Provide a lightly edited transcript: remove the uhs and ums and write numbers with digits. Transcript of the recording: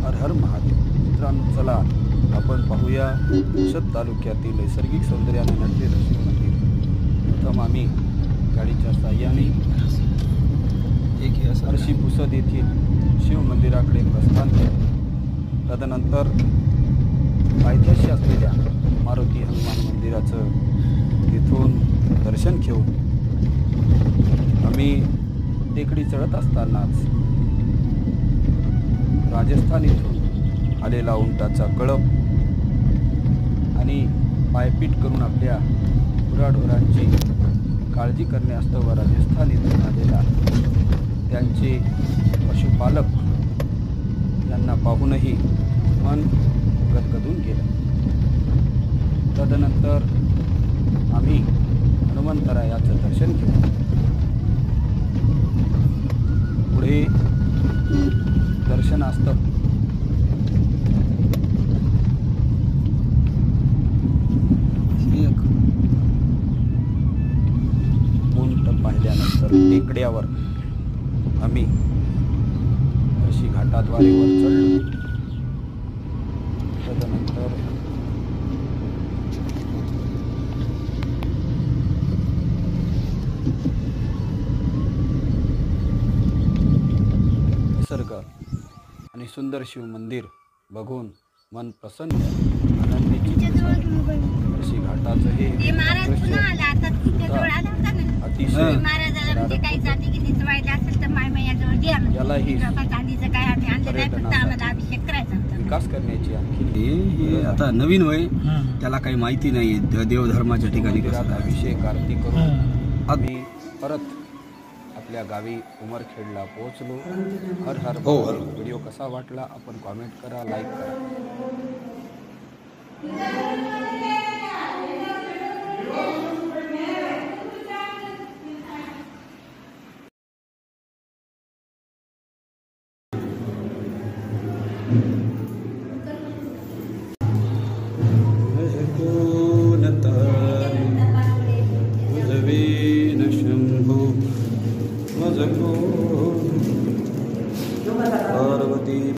हर हर महादेव. मित्रांनो, चला आपण पाहूया पुसद तालुक्यातील नैसर्गिक सौंदर्याने नटलेलं शिव मंदिर. प्रथम आम्ही गाडीच्या साह्याने हर्षी पुसद येथील शिव मंदिराकडे प्रस्थान केले. तदनंतर पायथ्याशी असलेल्या मारुती हनुमान मंदिराचं तिथून दर्शन घेऊन आम्ही टेकडी चढत असतानाच राजस्थान इथून आलेला उंटाचा कळप आणि पायपीट करून आपल्या गुराढोरांची काळजी करण्यास्तव राजस्थान इथून आलेला त्यांचे पशुपालक यांना पाहूनही मन गदगदून गेलं. तदनंतर आम्ही हनुमंतरायाचं दर्शन घेऊन पुढे दर्शनास्तव उंट पाहिल्यानंतर टेकड्यावर आम्ही हर्षी घाटाद्वारे वर चढलो. तदनंतर निसर्ग आणि सुंदर शिव मंदिर बघून मन प्रसन्न आनंदी. हर्षी घाटाचं हे अतिशय यालाही विकास करण्याची आणखी आता नवीन वय त्याला काही माहिती नाही देवधर्माच्या ठिकाणी अभिषेक आरती करून आम्ही परत आपल्या गावी उमरखेडला पोहोचलो. हर हर व्हिडिओ कसा वाटला आपण कॉमेंट करा, लाईक करा.